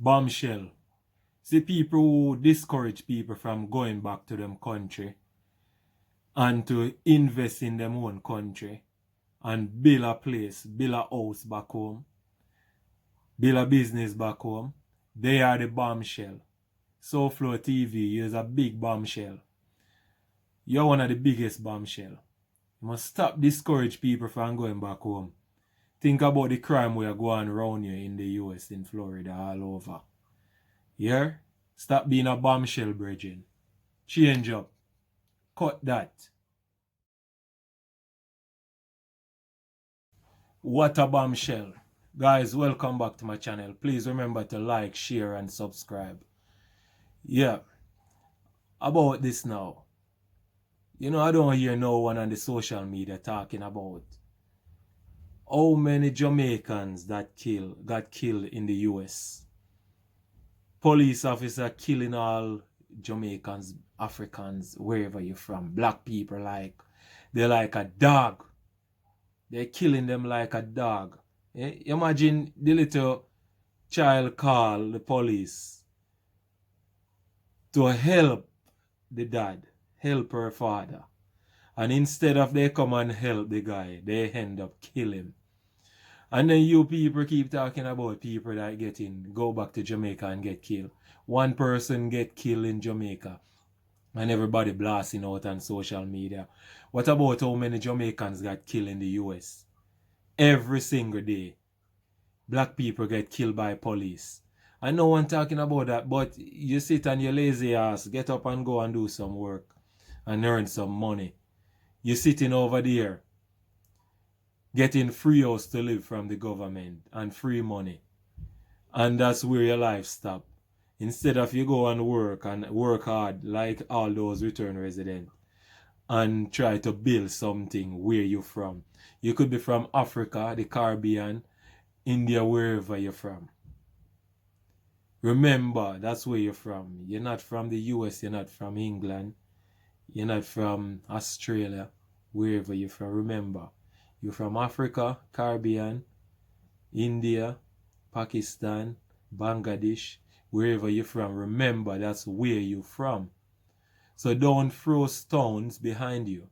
bombshell. See, people who discourage people from going back to them country and to invest in them own country and build a place, build a house back home, build a business back home, they are the bombshell. So Flow TV is a big bombshell. You're one of the biggest bombshell. You must stop discourage people from going back home. Think about the crime we are going around here in the US, in Florida, all over. Yeah? Stop being a bombshell, brethren. Change up. Cut that. What a bombshell. Guys, welcome back to my channel. Please remember to like, share, and subscribe. Yeah. About this now. You know, I don't hear no one on the social media talking about how many Jamaicans that got killed in the US. Police officer killing all Jamaicans, Africans, wherever you're from. Black people they're like a dog. They're killing them like a dog. Imagine the little child call the police to help the dad, help her father. And instead of they come and help the guy, they end up killing him. And then you people keep talking about people that go back to Jamaica and get killed. One person get killed in Jamaica and everybody blasting out on social media. What about how many Jamaicans got killed in the US? Every single day. Black people get killed by police. And no one talking about that, but you sit on your lazy ass, get up and go and do some work and earn some money. You're sitting over there getting free house to live from the government and free money. And that's where your life stop. Instead of you go and work hard like all those return residents and try to build something where you're from. You could be from Africa, the Caribbean, India, wherever you're from. Remember, that's where you're from. You're not from the US, you're not from England, you're not from Australia, wherever you're from. Remember, you're from Africa, Caribbean, India, Pakistan, Bangladesh, wherever you're from. Remember, that's where you're from. So don't throw stones behind you.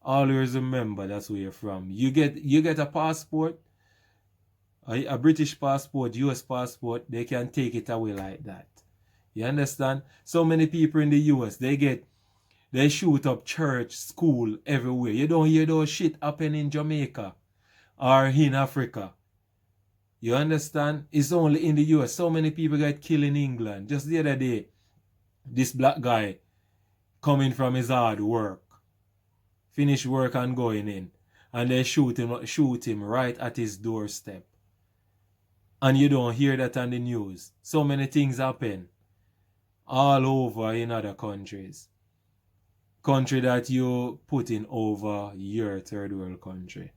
Always remember that's where you're from. You get a passport, a British passport, US passport, they can take it away like that. You understand? So many people in the US, they shoot up church, school, everywhere. You don't hear those shit happen in Jamaica or in Africa. You understand? It's only in the US. So many people got killed in England. Just the other day, this black guy coming from his hard work, finish work and going in, and they shoot him right at his doorstep. And you don't hear that on the news. So many things happen all over in other countries. Country that you put in over your third world country.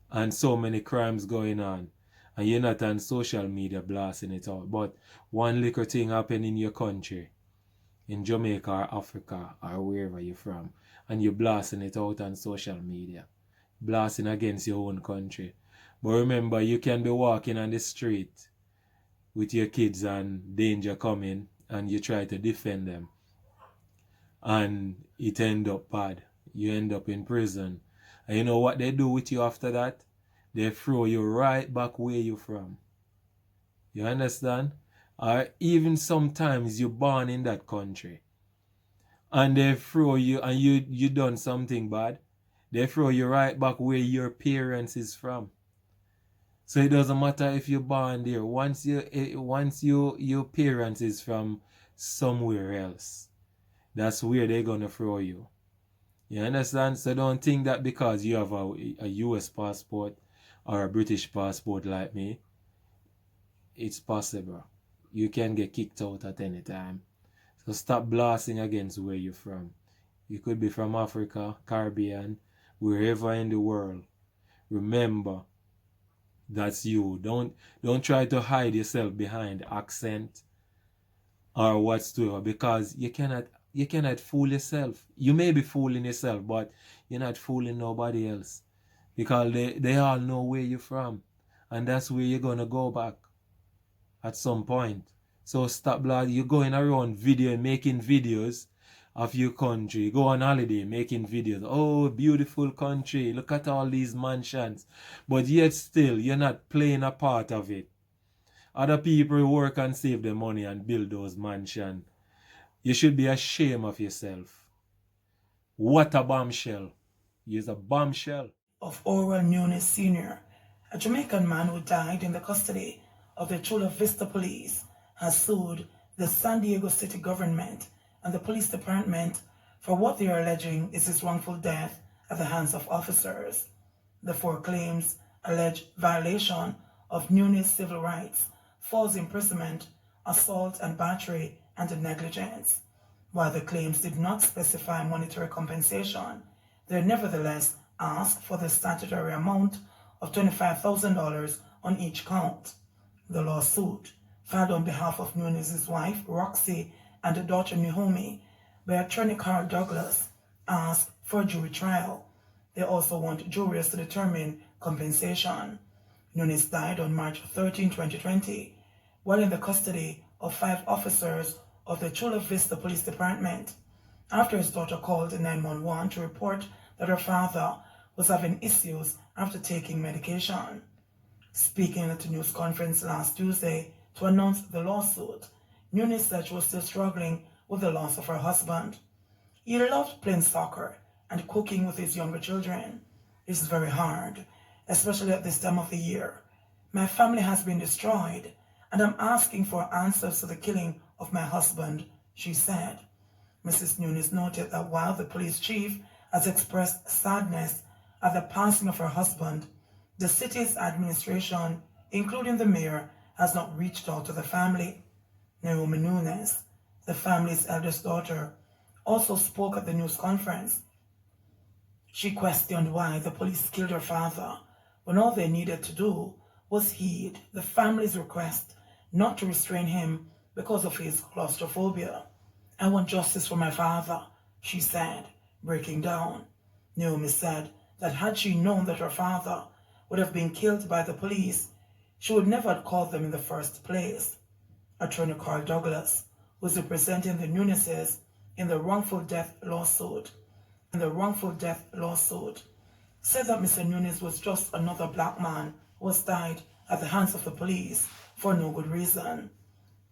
And so many crimes going on. And you're not on social media blasting it out. But one little thing happen in your country, in Jamaica or Africa or wherever you're from, and you're blasting it out on social media. Blasting against your own country. But remember, you can be walking on the street with your kids and danger coming and you try to defend them. And it end up bad. You end up in prison. And you know what they do with you after that? They throw you right back where you're from. You understand? Or even sometimes you're born in that country. And they throw you and you done something bad. They throw you right back where your parents is from. So it doesn't matter if you're born there. Once your parents is from somewhere else, that's where they're gonna throw you. You understand? So don't think that because you have a US passport or a British passport like me, it's possible. You can get kicked out at any time. So stop blasting against where you're from. You could be from Africa, Caribbean, wherever in the world. Remember, that's you. Don't try to hide yourself behind accent or whatsoever, because you cannot fool yourself. You may be fooling yourself, but you're not fooling nobody else, because they all know where you're from, and that's where you're gonna go back. at some point. So stop blood. You're going around video making videos of your country. You go on holiday making videos. Oh, beautiful country. Look at all these mansions. But yet still, you're not playing a part of it. Other people work and save their money and build those mansions. You should be ashamed of yourself. What a bombshell. He's a bombshell. Of Orwell Nunes Sr., a Jamaican man who died in the custody of the Chula Vista police, has sued the San Diego city government and the police department for what they are alleging is his wrongful death at the hands of officers. The four claims allege violation of Nunes' civil rights, false imprisonment, assault and battery, and negligence. While the claims did not specify monetary compensation, they nevertheless asked for the statutory amount of $25,000 on each count. The lawsuit, filed on behalf of Nunes' wife, Roxy, and daughter, Naomi, by attorney Carl Douglas, asked for a jury trial. They also want juries to determine compensation. Nunes died on March 13, 2020, while in the custody of 5 officers of the Chula Vista Police Department, after his daughter called 911 to report that her father was having issues after taking medication. Speaking at a news conference last Tuesday to announce the lawsuit, Nunes said she was still struggling with the loss of her husband. He loved playing soccer and cooking with his younger children. It's very hard, especially at this time of the year. My family has been destroyed, and I'm asking for answers to the killing of my husband, she said. Mrs. Nunes noted that while the police chief has expressed sadness at the passing of her husband, the city's administration, including the mayor, has not reached out to the family. Naomi Nunes, the family's eldest daughter, also spoke at the news conference. She questioned why the police killed her father when all they needed to do was heed the family's request not to restrain him because of his claustrophobia. I want justice for my father, she said, breaking down. Naomi said that had she known that her father would have been killed by the police, she would never have called them in the first place. Attorney Carl Douglas, who is representing the Nuneses in the wrongful death lawsuit, said that Mr. Nunes was just another black man who has died at the hands of the police for no good reason.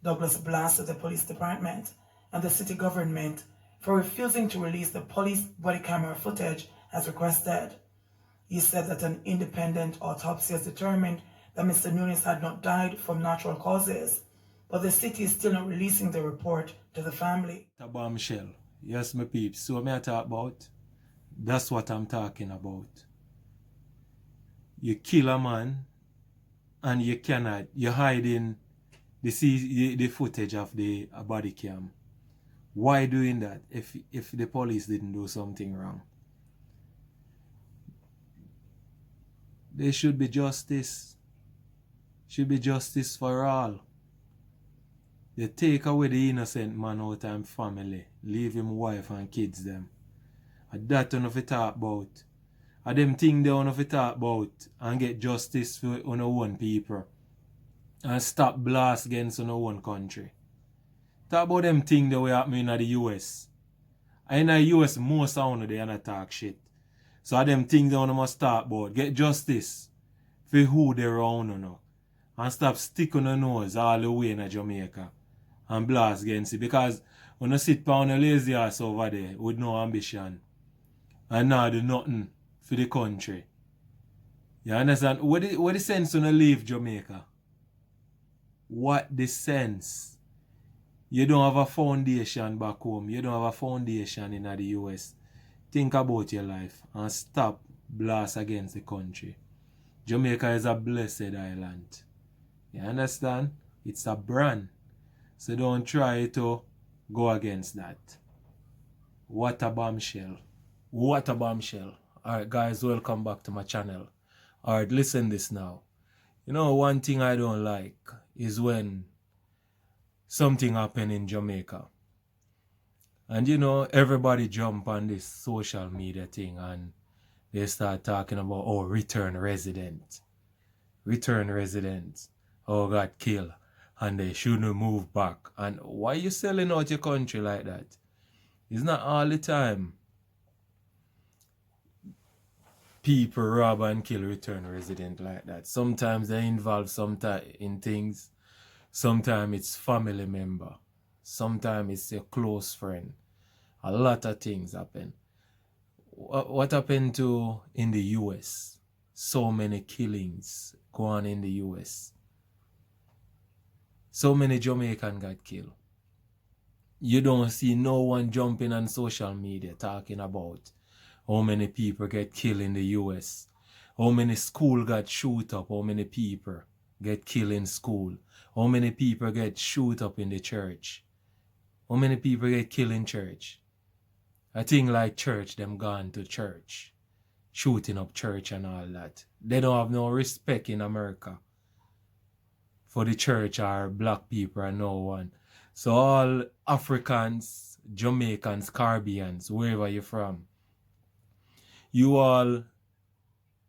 Douglas blasted the police department and the city government for refusing to release the police body camera footage as requested. He said that an independent autopsy has determined that Mr. Nunes had not died from natural causes, but the city is still not releasing the report to the family. A bombshell. Yes, my peeps. So what I talk about? That's what I'm talking about. You kill a man and you hide in the footage of the body cam. Why doing that if the police didn't do something wrong? There should be justice. Should be justice for all. They take away the innocent man out of family, leave him wife and kids them. And that don't have to talk about. And them things they don't have to talk about and get justice for our own people. And stop blast against our own country. Talk about them things that were happening in the US. And in the US, most of them they talk shit. So them things they must talk about. Get justice for who they around now. And stop sticking on the nose all the way in Jamaica. And blast against it. Because when you sit on a lazy ass over there with no ambition. And now do nothing for the country. You understand? What the sense when you leave Jamaica? What the sense? You don't have a foundation back home. You don't have a foundation in the US. Think about your life and stop blast against the country. Jamaica is a blessed island. You understand? It's a brand. So don't try to go against that. What a bombshell. What a bombshell. Alright guys, welcome back to my channel. Alright, listen this now. You know, one thing I don't like is when something happen in Jamaica. And you know, everybody jump on this social media thing and they start talking about, oh, return resident. Return resident. Oh, got killed. and they shouldn't move back. And why you selling out your country like that? It's not all the time people rob and kill return resident like that. Sometimes they involve sometimes in things. Sometimes it's family member. Sometimes it's a close friend. A lot of things happen. What happened to in the US? So many killings go on in the US. So many Jamaican got killed. You don't see no one jumping on social media talking about how many people get killed in the US, how many school got shoot up, how many people get killed in school, how many people get shoot up in the church, how many people get killed in church. I think like church, them gone to church, shooting up church and all that. They don't have no respect in America for the church or black people or no one. So all Africans, Jamaicans, Caribbeans, wherever you're from, you all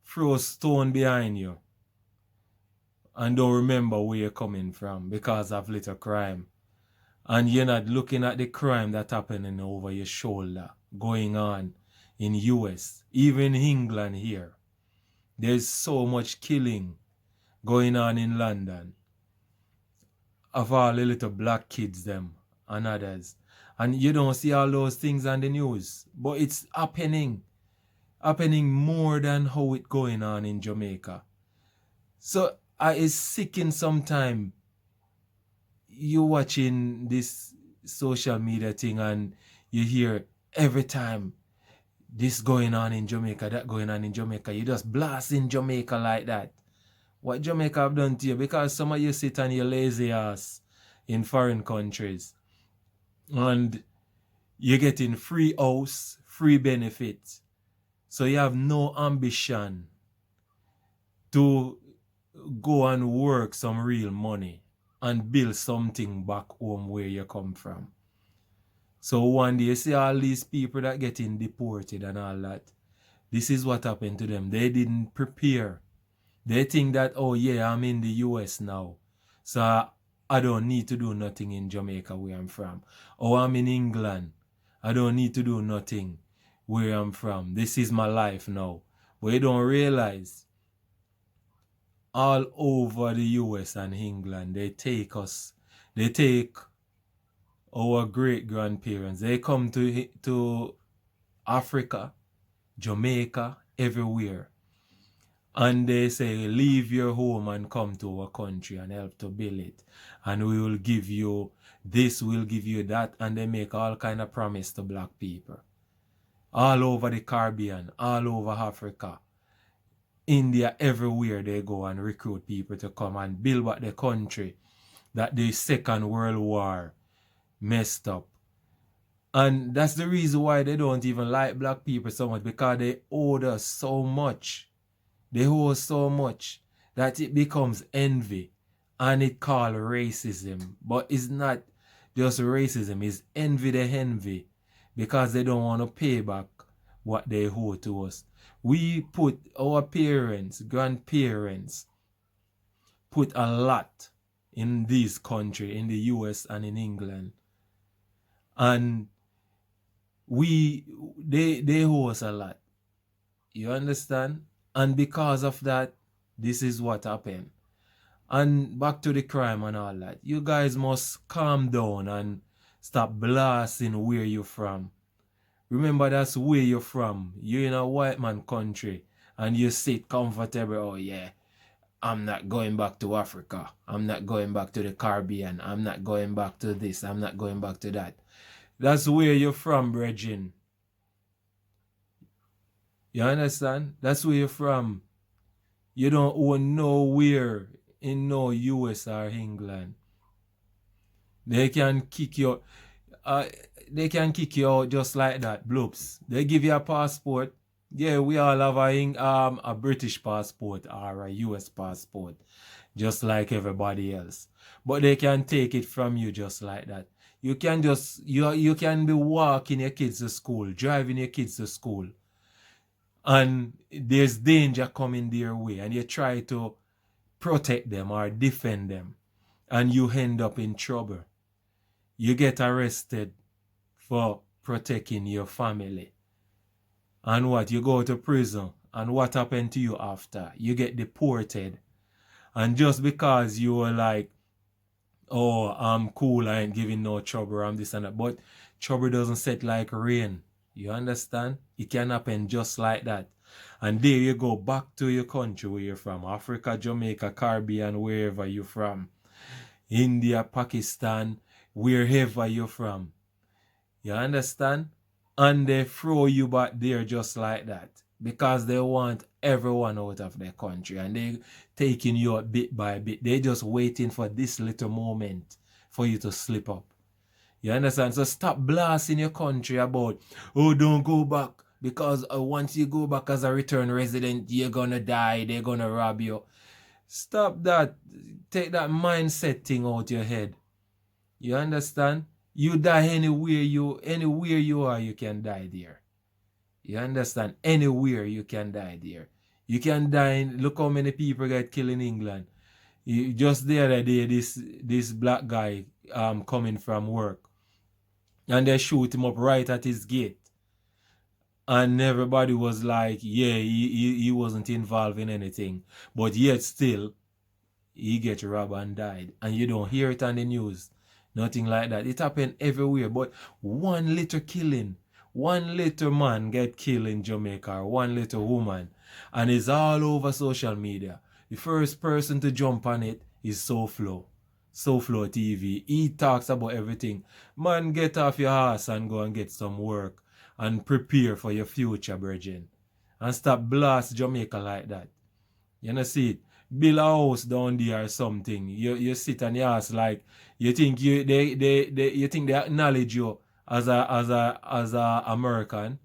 throw a stone behind you and don't remember where you're coming from because of little crime. And you're not looking at the crime that's happening over your shoulder going on in US, even England here. There's so much killing going on in London of all the little black kids them and others. And you don't see all those things on the news. But it's happening more than how it going on in Jamaica. So it's sickening sometimes. You watching this social media thing and you hear every time this going on in Jamaica, that going on in Jamaica. You just blast in Jamaica like that. What Jamaica have done to you? Because some of you sit on your lazy ass in foreign countries and you're getting free house, free benefits. So you have no ambition to go and work some real money and build something back home where you come from. So one day you see all these people that getting deported and all that. This is what happened to them. They didn't prepare. They think that, oh yeah, I'm in the US now, so I don't need to do nothing in Jamaica where I'm from. Or I'm in England. I don't need to do nothing where I'm from. This is my life now. But you don't realize all over the US and England, they take our great-grandparents. They come to Africa, Jamaica, everywhere. And they say, leave your home and come to our country and help to build it. And we will give you this, we'll give you that. And they make all kind of promise to black people. All over the Caribbean, all over Africa, India, everywhere they go and recruit people to come and build back the country that the Second World War messed up. And that's the reason why they don't even like black people so much, because they owe us so much. They owe us so much that it becomes envy and it called racism. But it's not just racism, it's envy because they don't want to pay back what they owe to us. We put our parents, grandparents, put a lot in this country, in the US and in England. And they owe us a lot. You understand? And because of that, this is what happened. And back to the crime and all that. You guys must calm down and stop blasting where you're from. Remember, that's where you're from. You're in a white man country and you sit comfortable. Oh yeah, I'm not going back to Africa. I'm not going back to the Caribbean. I'm not going back to this. I'm not going back to that. That's where you're from, brethren. You understand? That's where you're from. You don't own nowhere in no US or England. They can kick you. They can kick you out just like that, bloops. They give you a passport. Yeah, we all have a British passport or a US passport, just like everybody else. But they can take it from you just like that. You can just you can be walking your kids to school, driving your kids to school, and there's danger coming their way, and you try to protect them or defend them, and you end up in trouble. You get arrested for protecting your family. And what? You go to prison. And what happened to you after? You get deported. And just because you were like, oh, I'm cool, I ain't giving no trouble, I'm this and that. But trouble doesn't set like rain. You understand? It can happen just like that. And there you go back to your country where you're from. Africa, Jamaica, Caribbean, wherever you're from. India, Pakistan, wherever you're from. You understand? And they throw you back there just like that. Because they want everyone out of their country. And they taking you out bit by bit. They just waiting for this little moment for you to slip up. You understand? So stop blasting your country about, oh, don't go back. Because once you go back as a return resident, you're gonna die. They're gonna rob you. Stop that. Take that mindset thing out your head. You understand? You die anywhere you are, you can die there. You understand? Anywhere you can die there. You can die look how many people get killed in England. Just the other day, this black guy coming from work. And they shoot him up right at his gate. And everybody was like, yeah, he wasn't involved in anything. But yet still, he get robbed and died. And you don't hear it on the news. Nothing like that. It happened everywhere. But one little killing, one little man get killed in Jamaica, or one little woman. And it's all over social media. The first person to jump on it is SoFlo. SoFlo TV. He talks about everything. Man, get off your ass and go and get some work. And prepare for your future, brethren. And stop blast Jamaica like that. You know, see it? Build a house down there or something. You sit and you ask like, you think you think they acknowledge you as a American.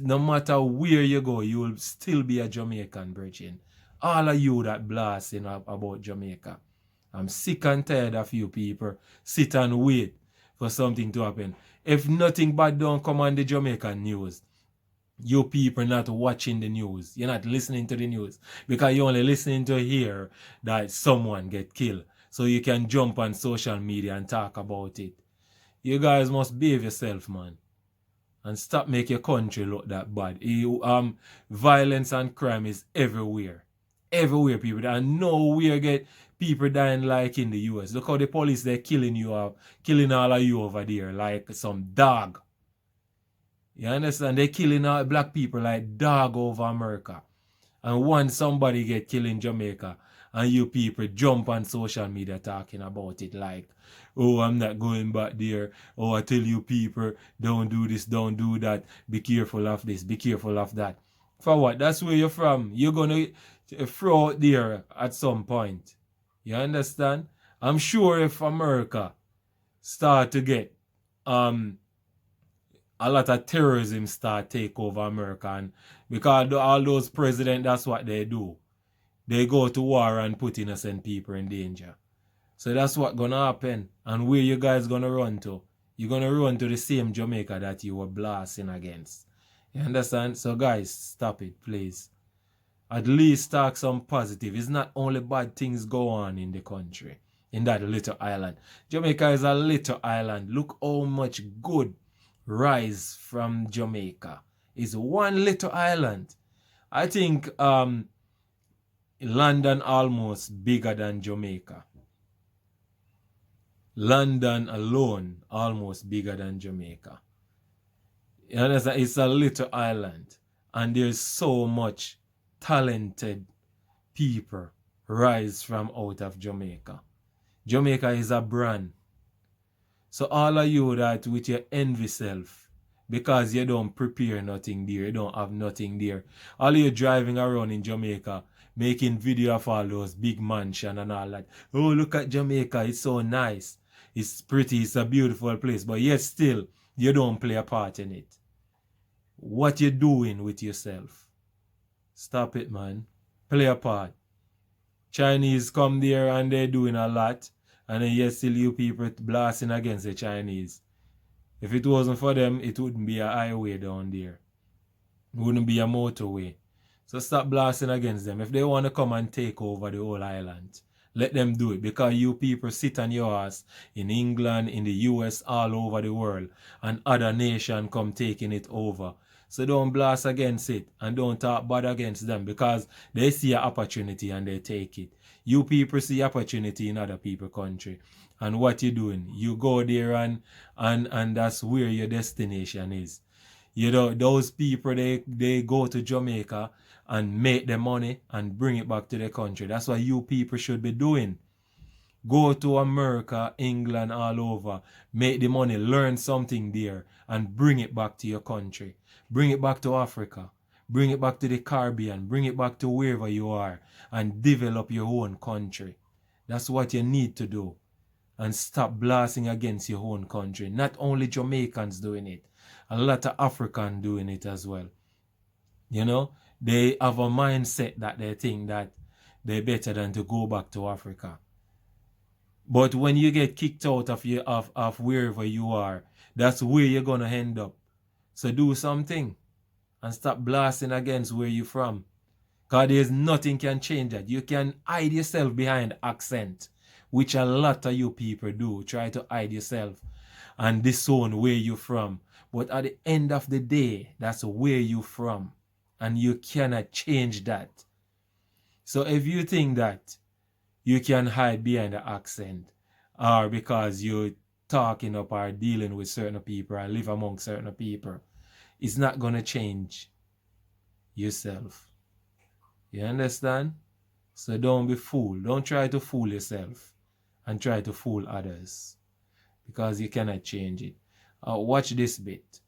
No matter where you go, you will still be a Jamaican, brethren. All of you that blasting about Jamaica. I'm sick and tired of you people sit and wait for something to happen. If nothing bad don't come on the Jamaican news, you people not watching the news. You're not listening to the news. Because you're only listening to hear that someone get killed. So you can jump on social media and talk about it. You guys must behave yourself, man. And stop make your country look that bad. Violence and crime is everywhere. Everywhere, people. And nowhere get people dying like in the US. Look how the police, they're killing you, killing all of you over there like some dog. You understand? They're killing all black people like dog over America. And once somebody get killed in Jamaica, and you people jump on social media talking about it like, oh, I'm not going back there. Oh, I tell you people, don't do this, don't do that. Be careful of this, be careful of that. For what? That's where you're from. You're going to throw out there at some point. You understand? I'm sure if America start to get a lot of terrorism start take over America, and because all those presidents, that's what they do. They go to war and put innocent people in danger. So that's what's gonna happen. And where you guys gonna run to? You're gonna run to the same Jamaica that you were blasting against. You understand? So guys, stop it, please. At least talk some positive. It's not only bad things go on in the country, in that little island. Jamaica is a little island. Look how much good rise from Jamaica. It's one little island. I think London almost bigger than Jamaica. London alone almost bigger than Jamaica. You understand? It's a little island. And there's so much talented people rise from out of Jamaica. Jamaica is a brand. So all of you that with your envy self, because you don't prepare nothing there, you don't have nothing there. All of you driving around in Jamaica, making video of all those big mansion and all that. Oh, look at Jamaica, it's so nice. It's pretty, it's a beautiful place. But yet still, you don't play a part in it. What you doing with yourself? Stop it, man. Play a part. Chinese come there and they're doing a lot. And then yet still you people blasting against the Chinese. If it wasn't for them, it wouldn't be a highway down there. It wouldn't be a motorway. So stop blasting against them. If they want to come and take over the whole island, Let them do it, because you people sit on your ass in England, in the US, all over the world, and other nations come taking it over. So don't blast against it and don't talk bad against them, because they see an opportunity and they take it. You people see opportunity in other people's country. And what you doing? You go there and that's where your destination is. You know, those people, they go to Jamaica and make the money and bring it back to the country. That's what you people should be doing. Go to America, England, all over. Make the money, learn something there, and bring it back to your country. Bring it back to Africa. Bring it back to the Caribbean. Bring it back to wherever you are and develop your own country. That's what you need to do. And stop blasting against your own country. Not only Jamaicans doing it. A lot of Africans doing it as well. You know, they have a mindset that they think that they're better than to go back to Africa. But when you get kicked out of wherever you are, that's where you're gonna end up. So do something and stop blasting against where you're from. Because there's nothing can change that. You can hide yourself behind accent, which a lot of you people do. Try to hide yourself and disown where you're from. But at the end of the day, that's where you're from. And you cannot change that. So if you think that you can hide behind the accent, or because you're talking up or dealing with certain people or live among certain people, it's not going to change yourself. You understand? So don't be fooled. Don't try to fool yourself and try to fool others, because you cannot change it. Watch this bit.